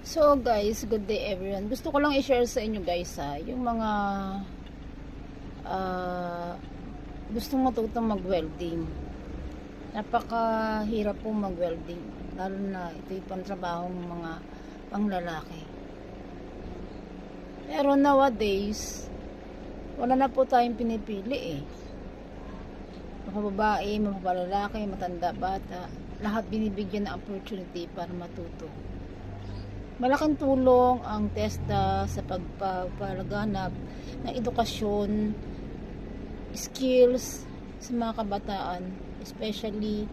So guys, good day everyone. Gusto ko lang i-share sa inyo guys yung mga uh, gustong matutong mag-welding. Napakahirap po mag-welding, lalo na ito yung pantrabahong mga panglalaki. Pero nowadays, wala na po tayong pinipili Mapababae, mapapalalaki, matanda, bata, lahat binibigyan ng opportunity para matuto. Malaking tulong ang TESDA sa pagpapalaganap ng edukasyon, skills sa mga kabataan, especially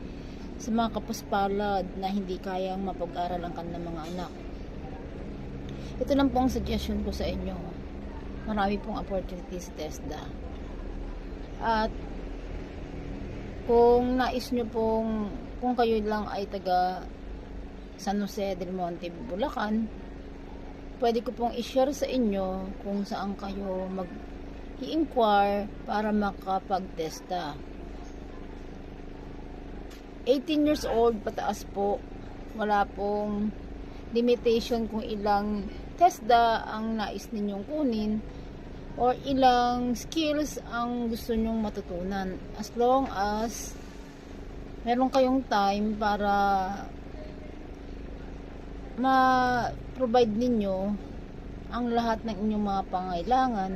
sa mga kapuspalad na hindi kayang mapag-aral ang kanilang mga anak. Ito lang po ang suggestion ko sa inyo. Marami pong opportunities sa TESDA. At kung nais nyo pong, kung kayo lang ay taga San Jose del Monte, Bulacan, pwede ko pong i-share sa inyo kung saan kayo mag-i-inquire para makapag-TESDA. 18 years old pataas po, wala pong limitation kung ilang TESDA ang nais ninyong kunin or ilang skills ang gusto nyong matutunan, as long as meron kayong time para ma-provide ninyo ang lahat ng inyong mga pangailangan.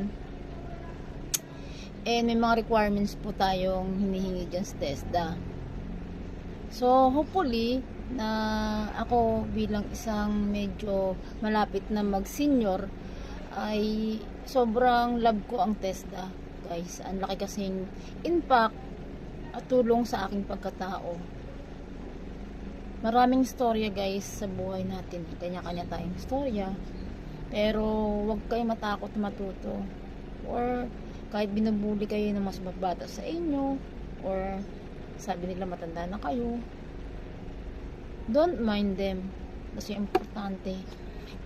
And may mga requirements po tayong hinihingi dyan sa TESDA. So hopefully na ako bilang isang medyo malapit na mag-senior ay sobrang love ko ang TESDA guys. Ang laki kasing impact at tulong sa aking pagkatao. Maraming storya guys sa buhay natin. Kanya-kanya tayong storya. Pero wag kayo matakot matuto. Or kahit binubuli kayo ng mas babata sa inyo, or sabi nila matanda na kayo, don't mind them. Kasi importante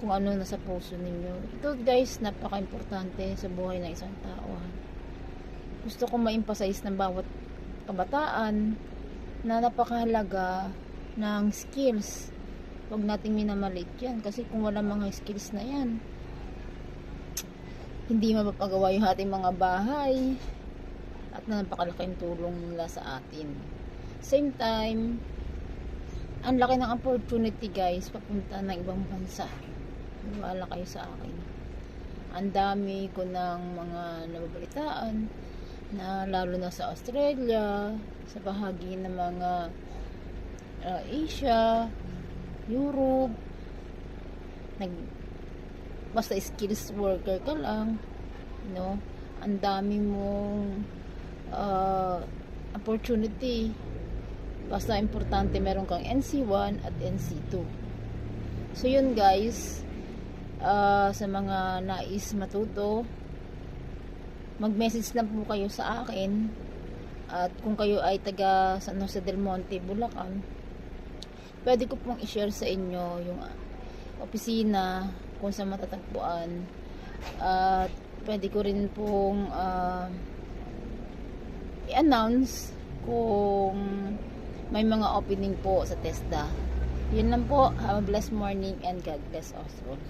kung ano nasa puso ninyo. Ito guys, napaka-importante sa buhay ng isang tao. Gusto ko ma-emphasize ng bawat kabataan na napakahalaga ng skills. Huwag nating minamalit yan. Kasi kung wala mga skills na yan, hindi mapapagawa yung ating mga bahay at napakalaking tulong nila sa atin. Same time, ang laki ng opportunity guys papunta ng ibang bansa. Wala kayo sa akin. Ang dami ko ng mga nababalitaan na lalo na sa Australia, sa bahagi ng mga Asia, Europe, basta skills worker ka lang, ang dami mong opportunity. Basta importante meron kang NC1 at NC2. So yun guys, sa mga nais matuto, mag-message lang po kayo sa akin. At kung kayo ay taga San Jose del Monte, Bulacan, pwede ko pong i-share sa inyo yung opisina kung saan matatagpuan. At pwede ko rin pong i-announce kung may mga opening po sa TESDA. Yun lang po. Have a blessed morning and God bless us all.